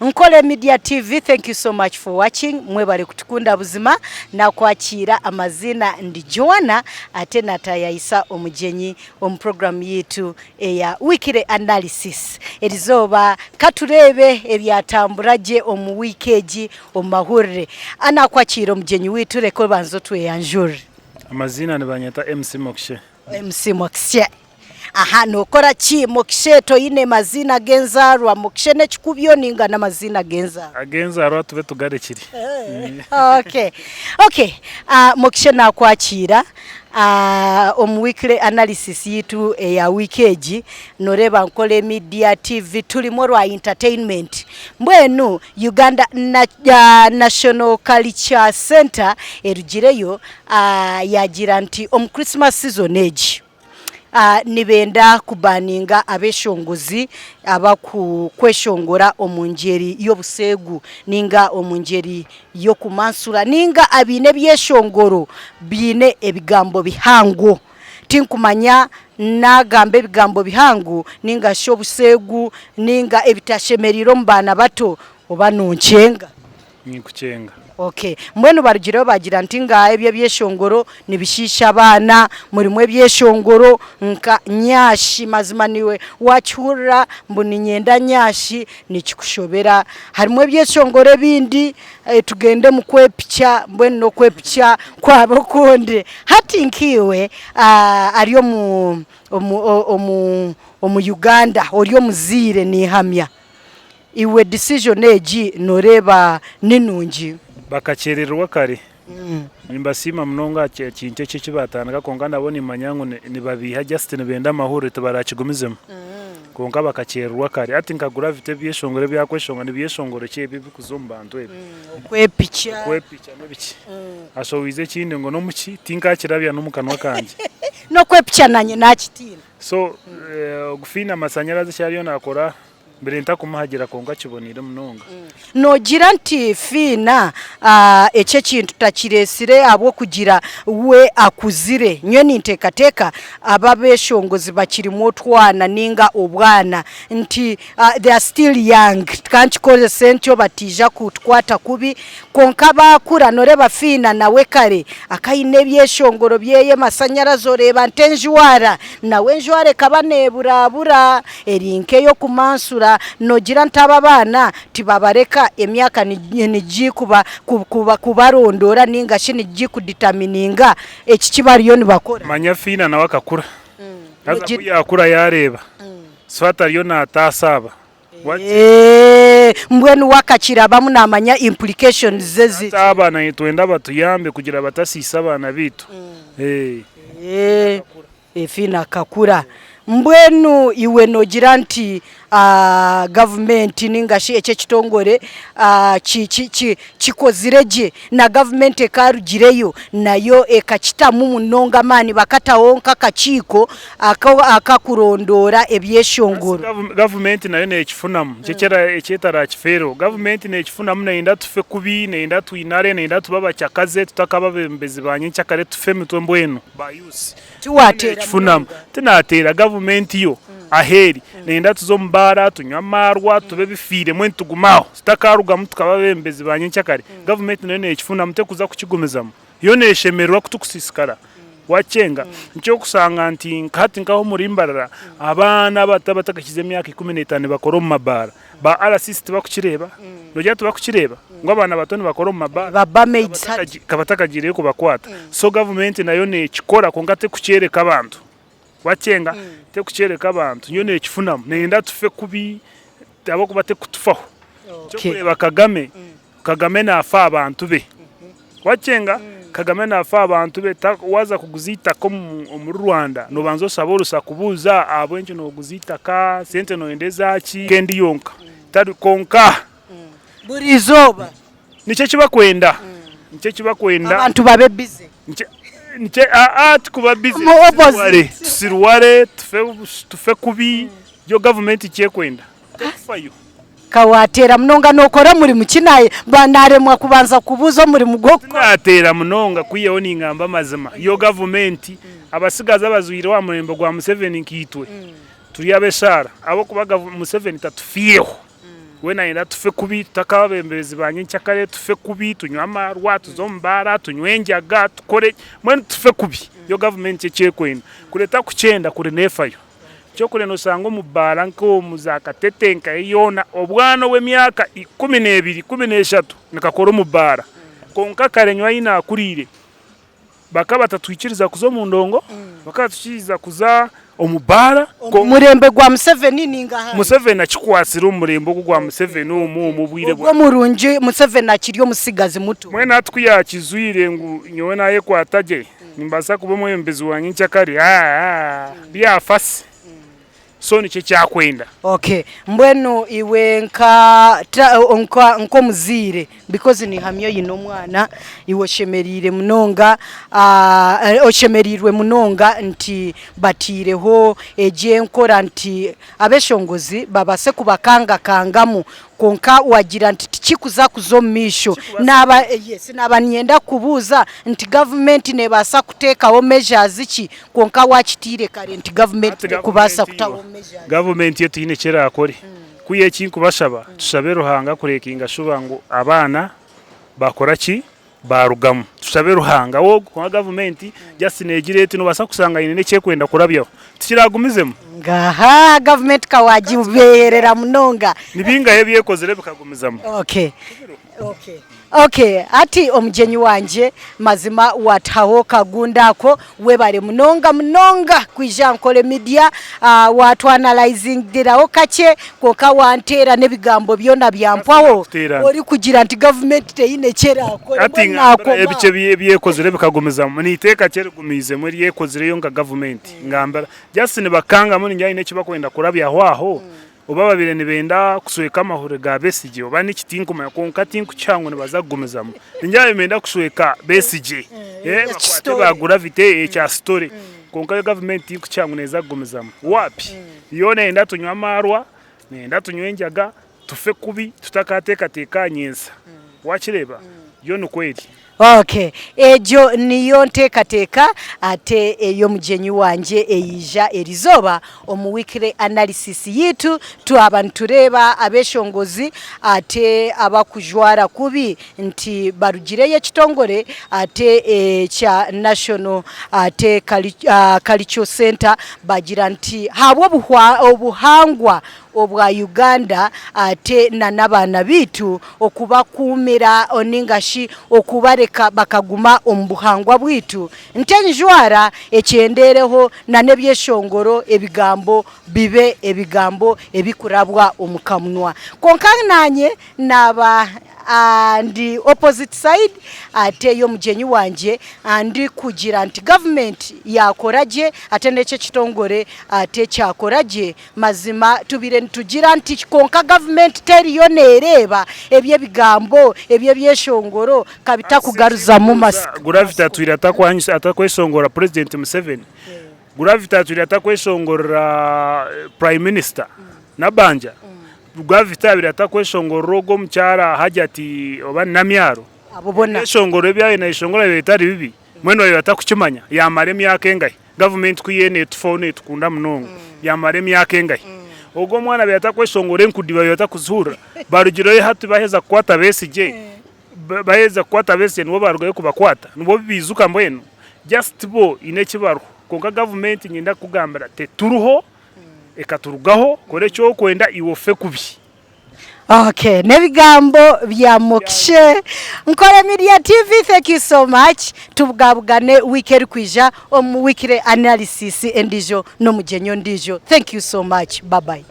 Nkole Media TV, thank you so much for watching. Mwebale kutukunda buzima na kwachira amazina ndi Joanna ate natayayisa omujenyi program yetu eya weekly analysis. Erizoba katurebe ebyatamburaje omu weekeji omahurire. Ana kwachira omujenyi wetu reko banzo tweyanjure. Amazina nibanyeta MC Mokshe. MC Mokshe. Aha nokora chi Mokshe to ine mazina genzarwa Mokshe ne chikubyo ninga na mazina genzarwa tube tugare kiri. Okay Mokshe na kwachira weekly analysis yitu ya weekeji noreba Nkole Media TV tulimo rwa entertainment mbwenu Uganda National Culture Center erugireyo yagira nti Christmas season age nibenda kubaninga abeshongozi abakweshongora omunjeri y'obusegu ninga omunjeri yo kumansura ninga abine byeshongoro bine ebigambo bihango tinkumanya nagambe ebigambo bihango ninga shobusegu ninga ebitashemeriro mbana bato oba nonchenga nikuchenga. Mwenu barugiro bagira ntinga ebye byeshongoro nibishisha abana murimwe byeshongoro nka nyashi mazima niwe wachura mbuni nyenda nyashi nikikushobera harimwe byeshongoro bindi tugende mu kwepicha mbwenu no kwepicha kwa bokonde hati nkiwe ariyo mu Uganda oriyo muzire ni hamya iwe decision age noreba ninungi bakachererwa kare nimbasima mnonga kinche kibatanaga konga nabone manyango ni babiha Justin benda mahoro tabarakigumizemo konga bakachererwa kare ati nkagura vite byeshongore byakweshonga ni byeshongore cyebi bikuzombantu ebe kwepicha nabiki asowize kindi ngo no muki tinka kirabya no mukanwa kanje no kwepicha nanye nakitina so gufina amasanyarazi cyariyo nakora Berenta kumuhagira konga kibonire mnonga nogira nti fina eche kintu takiresire abo kugira we akuzire nywe nintekateka ababeshongozi bakirimo twana ninga obwana nti they are still young kanchikoze sentyo batija kutkwata kubi konka bakura noreba fina nawe kare akayine byeshongoro byeye masanyarazo reba ntenjwara nawe njware kabaneburabura erinke yo kumansura nogira ntaba bana tibabareka emyaka niji kubarondora ninga shini ji kuditamininga eki kibariyo nibakora manya fina nawe akakura aza kuyakura yareba swata ryo natasaba mbwenu wakachira bamu namanya implications zezi abana yitwenda batuyambe kugira batasisa abana bitu fina kakura mbwenu iwe nogira nti government ningashi eche kitongore chikozireje na government ekarugireyo nayo ekachitamu munonga mani bakatawonka kachiko akakurondora ebyeshongoro government nayo nechifunamu chekera echetara chifero government nechifunamu nainda tufe kubi nainda tuinare nainda tubaba chakaze tutakababembezi banye chakare tufe mitwembwenu bayusi tuwatera chifunamu tinatera government yo aheri nenda tuzombara tunyamarwa tube bifire mwe tugumaho stakaruga mutukababembezi banye cyakare government none ekifuna mute kuza kukigumizamo yo neshemerwa kutukusisikara wachenga ncyo kusanga nti nkati nkaho murimbarara abana batabatakize myaka 15 bakoro mu mabara ba RCC bakukireba nojya tubakukireba ngo abana batoni bakoro mu mabara baba made kabatakagire ko bakwata so government nayo nekikora kongate kucyereka abantu wachenga te kuchereka abantu nyone ekifunamu nenda tufe kubi abo kubate kutufaho cyo kureba Kagame na afa abantu be wachenga Kagame na afa abantu be waza kuguzita ko mu Rwanda no banzo saborusa kubuza abo enje no guzita ka sente no endeza ki kendi yonka tadu konka burizoba nice kibakwenda abantu babe busy nche tukuba busy tusirware tufe kubi yo government cyekwenda tufayo kawatera mnonga nokora muri mukinaye banaremwa kubanza kubuzo muri mugoko natera mnonga kuyeho ningamba mazima yo government abasigaza bazwire wa murembo gwa Museveni nkitwe turi abeshara abo kubaga Museveni tatufiyeho we nayenda tufe kubi tutakabembezi banye ncyakare tufe kubi tunywa amarwa tuzombara tunywe enjaga tukore mwene tufe kubi yo government cyekwenda kureta kucenda kure nefayo cyo kure no sango mubara nko muzakatetenka yona obwana we myaka 12 13 nikakora mubara konka karenywa ina kurire bakaba tatwikiriza kuzo mu ndongo bakatwikiriza kuza omubara murembe gwa Museveni ninga Museveni akikwasira umurembo gwa Museveni mu bwire bwa murunji Museveni akiriyo musigazi muto mwena twiyakizwire ngu nyowe naye kwataje nimbasa kuba mwembezi wanyu ncyakari byafasi so niche kyakwenda okay mbwenu iwe nko muzire because ni hamyo yino mwana iwe shemerire munonga oshemerirwe munonga nti batireho eje nkora nti abeshongozi babase kubakanga kangamu konka wagira nti tikikuza kuzomisho naba yes naba nienda kubuza nti government nebasa kutekaho measures iki konka wakitire kare nti government kubasa kutaho measures government yetu ine kera akore kuye kintu bashaba tushabe ruhanga kurekinga shuba ngo abana bakora ki barugamu tushabe ruhanga wo kwa government just negirete no basa kusanga ine cyekwenda kurabyaho tukiragumizemo ngaha government kawajiberera munonga nibinga yebyekozere bikagumizamo okay ati omujenyi wanje mazima wataho kagundako webale munonga kwija nkole media watu analyzing diraho kache koka wantera nebigambo byona byampwaho ori kugira anti government teine kera akora ati ebice byekozere bikagumizamo niteka kere gumize muri yekozere yo nga government ngambara just ne bakanga muri njya ine kibakwenda kurabya aho oba babire nibenda kusweka amahure ga Besigye oba nikitinko makonka tinko cyango nibazagumizamo njya bemenda kusweka Besigye bakwate bagura vite cya story konka government tinko cyango nezagumizamo wapi yone enda tunywa amarwa nenda tunywe enjaga tufe kubi tutakateka tekanyinsa wakireba yo nukweli okay ejo niyo ntekateka ate eyo mujenyi wanje eija erizoba omuwikire analysis yitu tu abantu reba abeshongozi ate abakujwara kubi nti barugireye kitongore ate cha national ate cultural center bagira nti habo obuhangwa obwa Uganda ate nanabana bitu okubakumira oningashi okubareka bakaguma ombuhangwa bwitu ntenjwara ekyendereho nanebyeshongoro ebigambo bibe ebigambo ebikurabwa omukamnwa konkananye naba and opposite side ate yo mujenyi wanje andi kugira anti government yakoraje ate nece kitongore ate cyakoraje mazima tubire tugira anti konka government teriyo nereba ebye bigambo ebye byeshongoro kabita kugaruza mu masika gravita twirata kwanyisa atakweshongora president Museveni gravita twirata kweshongora prime minister nabanja gavita birata kweshongoro rogo mchara hajati oba namyaro abobona shongoro byaye na ishongora bitari bibi mweno yata kukimanya yamare myaka engaye government kuyene tufone tukunda munongo yamare myaka engaye ogo mwana byata kweshongoro enkudiba yata kuzura barugiro hatu baheza kwata Besigye baheza kwata Besigye nibo barugaye kubakwata nibo bizuka mbweno just bo inekibaro konka government nyinda kugambira te turuho ekaturugaho kore cyo kwenda iwofe kubi okay nebigambo bya Mokshe Nkole Media TV thank you so much tubugabugane weekend kwija omu wikire analysis endijo no mujenyo ndijo thank you so much bye bye